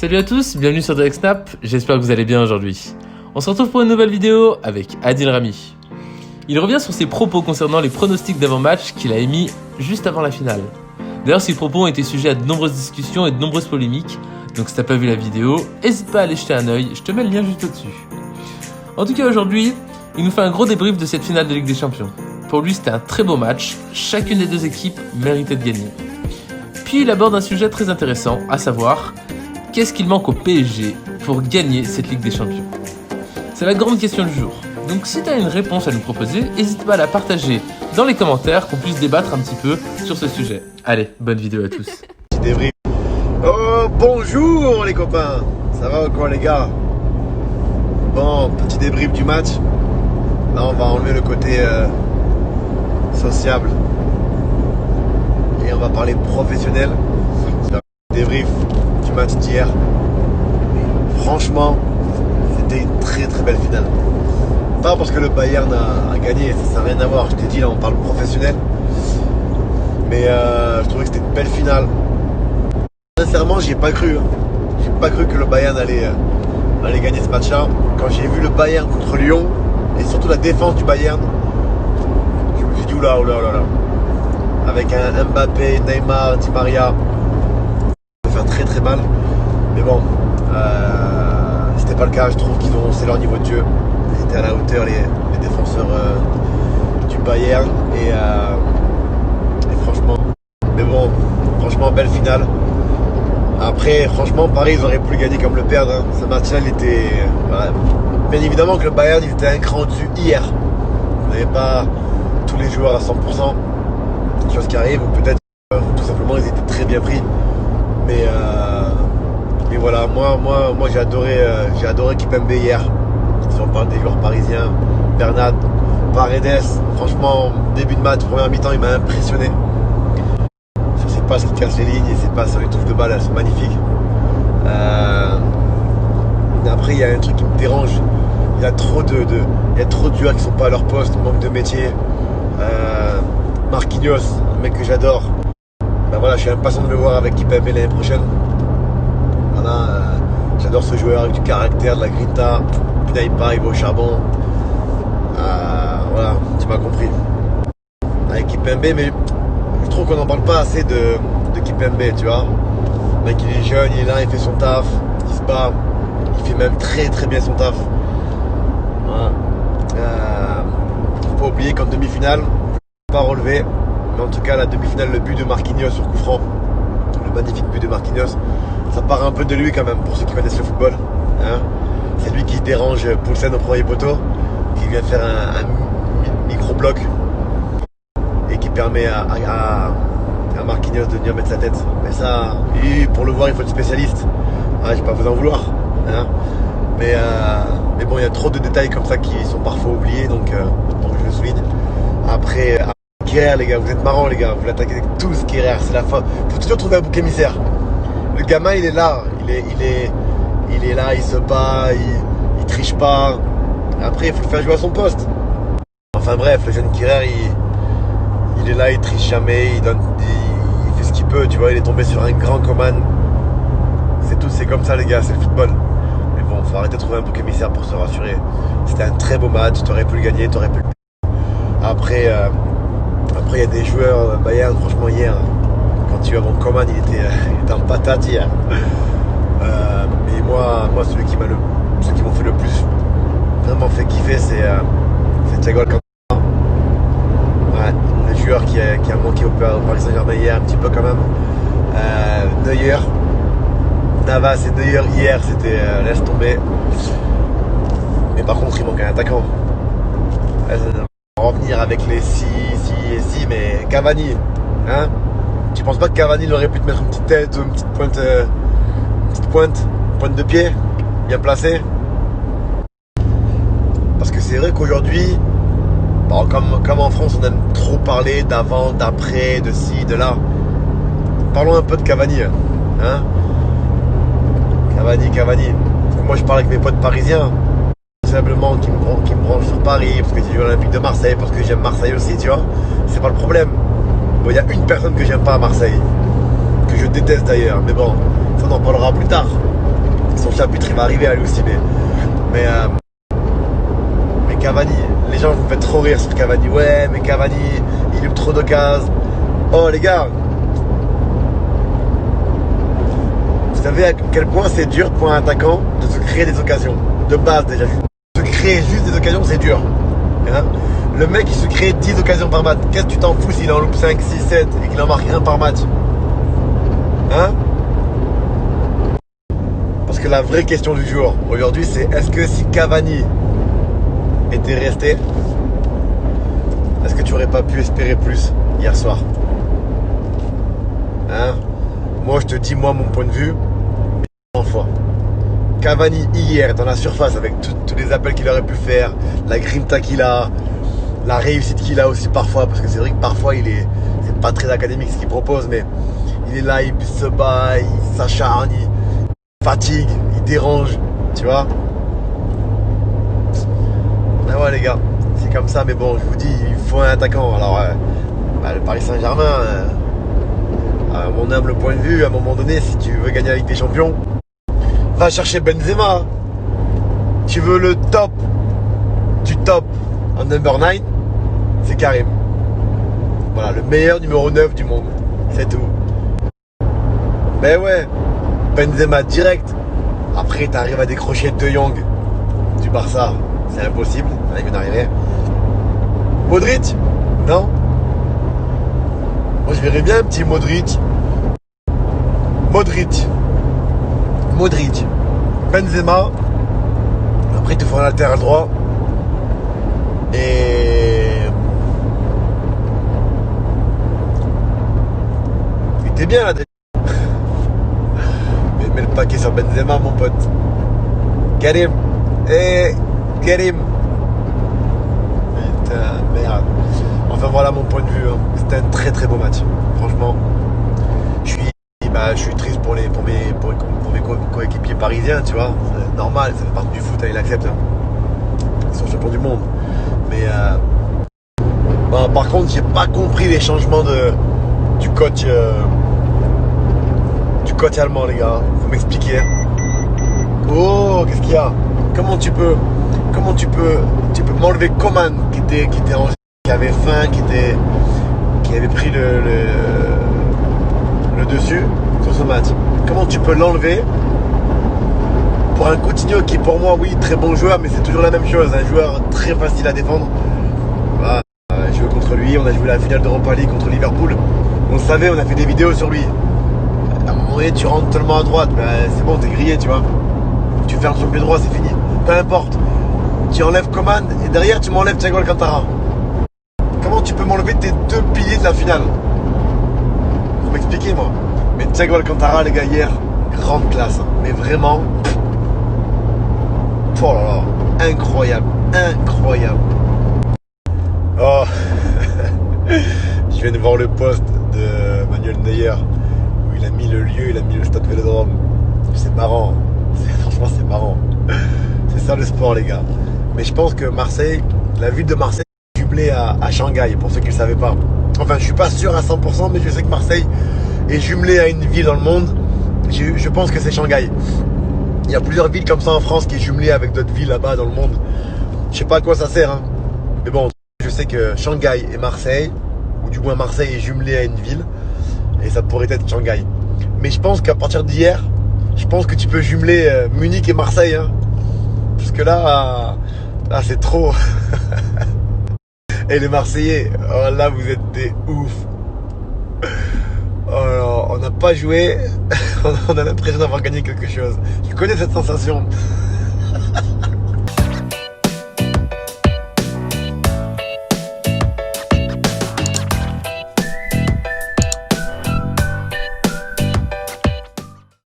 Salut à tous, bienvenue sur Direct Snap, j'espère que vous allez bien aujourd'hui. On se retrouve pour une nouvelle vidéo avec Adil Rami. Il revient sur ses propos concernant les pronostics d'avant-match qu'il a émis juste avant la finale. D'ailleurs, ces propos ont été sujets à de nombreuses discussions et de nombreuses polémiques, donc si t'as pas vu la vidéo, n'hésite pas à aller jeter un œil, je te mets le lien juste au-dessus. En tout cas aujourd'hui, il nous fait un gros débrief de cette finale de Ligue des Champions. Pour lui, c'était un très beau match, chacune des deux équipes méritait de gagner. Puis il aborde un sujet très intéressant, à savoir, qu'est-ce qu'il manque au PSG pour gagner cette Ligue des Champions? C'est la grande question du jour. Donc si tu as une réponse à nous proposer, n'hésite pas à la partager dans les commentaires, qu'on puisse débattre un petit peu sur ce sujet. Allez, bonne vidéo à tous. Débrief. Oh, bonjour les copains. Ça va ou quoi les gars? Bon, petit débrief du match. Là on va enlever le côté sociable. Et on va parler professionnel. Débrief du match d'hier. Franchement, c'était une très très belle finale. Pas parce que le Bayern a gagné, ça n'a rien à voir. Je t'ai dit, là on parle professionnel. Mais je trouvais que c'était une belle finale. Sincèrement, j'y ai pas cru. J'ai pas cru que le Bayern allait gagner ce match-là. Quand j'ai vu le Bayern contre Lyon, et surtout la défense du Bayern, je me suis dit oula. Avec un Mbappé, Neymar, Di Maria, ça va faire très très mal. Mais bon, c'était pas le cas. Je trouve qu'ils ont haussé leur niveau de jeu. Ils étaient à la hauteur, les défenseurs du Bayern. Et franchement, mais bon, franchement, belle finale. Après, franchement, Paris, ils auraient pu le gagner comme le perdre. Hein. Ce match-là, il était... Voilà. Bien évidemment que le Bayern, il était un cran au-dessus hier. On n'avait pas tous les joueurs à 100%. Chose qui arrive, ou peut-être tout simplement, ils étaient très bien pris. Mais voilà, moi j'ai adoré Kimpembe hier. Si on parle des joueurs parisiens, Bernat, Paredes, franchement, début de match, première mi-temps, il m'a impressionné. Sur ses passes qui cassent les lignes et ses passes sur les touches de balle, elles sont magnifiques. Après, il y a un truc qui me dérange. Il y a trop de joueurs qui ne sont pas à leur poste, manque de métier. Marquinhos, un mec que j'adore. Ben voilà, je suis impatient de le voir avec Kimpembe l'année prochaine. Voilà, j'adore ce joueur avec du caractère, de la grinta. Putain, il part, il va au charbon. Voilà, tu m'as compris. Avec Kimpembe, mais je trouve qu'on n'en parle pas assez de Kimpembe, tu vois. Le mec, il est jeune, il est là, il fait son taf, il se bat. Il fait même très très bien son taf. Voilà. Faut pas oublier qu'en demi-finale, pas relevé, mais en tout cas la demi-finale, le but de Marquinhos sur coup franc, le magnifique but de Marquinhos, ça part un peu de lui quand même pour ceux qui connaissent le football. Hein. C'est lui qui dérange Poulsen au premier poteau, qui vient faire un micro-bloc et qui permet à Marquinhos de venir mettre sa tête. Mais ça, pour le voir, il faut être spécialiste. Je vais pas vous en vouloir. Hein. Mais bon, il y a trop de détails comme ça qui sont parfois oubliés, donc je le souligne. Après, Guerre, les gars, vous êtes marrants, les gars, vous l'attaquez tous, Guerre, c'est la fin. Faut toujours trouver un bouc émissaire. Le gamin, il est là, il est là, il se bat, il triche pas. Après, il faut le faire jouer à son poste. Enfin bref, le jeune Guerre, il est là, il triche jamais, il fait ce qu'il peut, tu vois, il est tombé sur un grand Coman. C'est tout, c'est comme ça, les gars, c'est le football. Mais bon, faut arrêter de trouver un bouc émissaire pour se rassurer. C'était un très beau match, t'aurais pu le gagner, t'aurais pu le perdre. Après, il y a des joueurs Bayern, franchement, hier, quand tu vois mon Coman, il était en patate hier. Mais moi, ceux qui m'ont fait le plus vraiment fait kiffer, c'est Thiago Alcantara. Ouais, le joueur qui a manqué au Paris Saint-Germain hier, un petit peu quand même. Neuer. Navas et Neuer hier, c'était laisse tomber. Mais par contre, il manque un attaquant. On va revenir avec les si, mais Cavani, hein? Tu penses pas que Cavani il aurait pu te mettre une petite tête ou une petite pointe de pied, bien placée? Parce que c'est vrai qu'aujourd'hui, bon, comme en France, on aime trop parler d'avant, d'après, de ci, de là. Parlons un peu de Cavani, hein? Cavani. Moi, je parle avec mes potes parisiens. Simplement qui me branchent sur Paris, parce que j'ai vu l'Olympique de Marseille, parce que j'aime Marseille aussi, tu vois. C'est pas le problème. Bon, il y a une personne que j'aime pas à Marseille, que je déteste d'ailleurs, mais bon, ça on en parlera plus tard. Son chapitre, il va arriver à lui aussi, mais Cavani, les gens vous faites trop rire sur Cavani. Ouais, mais Cavani, il loupe trop d'occasions. Oh les gars, vous savez à quel point c'est dur pour un attaquant de se créer des occasions. De base déjà. Se créer juste des occasions, c'est dur. Hein, le mec, il se crée 10 occasions par match. Qu'est-ce que tu t'en fous s'il en loupe 5, 6, 7 et qu'il en marque un par match? Hein? Parce que la vraie question du jour aujourd'hui, c'est est-ce que si Cavani était resté, est-ce que tu aurais pas pu espérer plus hier soir? Hein? Moi, je te dis, moi, mon point de vue, 100 fois. Cavani, hier, dans la surface, avec tous les appels qu'il aurait pu faire, la grinta qu'il a, la réussite qu'il a aussi parfois, parce que c'est vrai que parfois, c'est pas très académique ce qu'il propose, mais il est là, il se bat, il s'acharne, il fatigue, il dérange, tu vois. Ben ouais, les gars, c'est comme ça, mais bon, je vous dis, il faut un attaquant. Alors, le Paris Saint-Germain, à mon humble point de vue, à un moment donné, si tu veux gagner avec des champions, va chercher Benzema. Tu veux le top du top en number 9, c'est Karim. Voilà, le meilleur numéro 9 du monde. C'est tout. Mais ouais, Benzema direct. Après, tu arrives à décrocher De Jong du Barça. C'est impossible, ça vient d'arriver. Modric? Non. Moi, je verrais bien un petit Modric. Modric. Benzema. Après, il te faut un latéral droit. Et... il était bien là. Mais mets le paquet sur Benzema, mon pote. Karim. Karim. Putain, merde. Enfin, voilà mon point de vue. Hein. C'était un très très beau match. Franchement, je suis triste pour mes coéquipiers parisiens, tu vois. C'est normal, ça fait partie du foot, ils l'acceptent. Hein. Ils sont champions du monde. Mais par contre, j'ai pas compris les changements du coach allemand, les gars. Faut m'expliquer. Oh, qu'est-ce qu'il y a? Comment tu peux m'enlever Coman qui était rangé, qui avait faim, qui avait pris le dessus sur ce match. Comment tu peux l'enlever pour un Coutinho qui, pour moi, oui, très bon joueur, mais c'est toujours la même chose, un joueur très facile à défendre. Voilà, j'ai joué contre lui, on a joué la finale d'Europa League contre Liverpool. On le savait, on a fait des vidéos sur lui. À un moment donné, tu rentres tellement à droite, c'est bon, t'es grillé, tu vois. Tu fermes sur le pied droit, c'est fini. Peu importe. Tu enlèves Coman et derrière tu m'enlèves Thiago Alcantara. Comment tu peux m'enlever tes deux piliers de la finale? Faut m'expliquer, moi. Mais Thiago Alcantara, les gars, hier, grande classe. Hein. Mais vraiment. Oh là là. Incroyable. Oh. Je viens de voir le post de Manuel Neuer où il a mis le lieu, il a mis le stade Vélodrome. C'est marrant. Franchement, c'est marrant. C'est ça le sport, les gars. Mais je pense que Marseille, la ville de Marseille est jumelée à Shanghai, pour ceux qui ne le savaient pas. Enfin, je suis pas sûr à 100%, mais je sais que Marseille est jumelée à une ville dans le monde. Je pense que c'est Shanghai. Il y a plusieurs villes comme ça en France qui est jumelée avec d'autres villes là-bas dans le monde. Je sais pas à quoi ça sert, hein. Mais bon, je sais que Shanghai et Marseille, ou du moins Marseille est jumelée à une ville, et ça pourrait être Shanghai. Mais je pense qu'à partir d'hier, je pense que tu peux jumeler Munich et Marseille, hein. Parce que là c'est trop. Et les Marseillais, oh là vous êtes des ouf. Oh, on n'a pas joué, on a l'impression d'avoir gagné quelque chose. Tu connais cette sensation?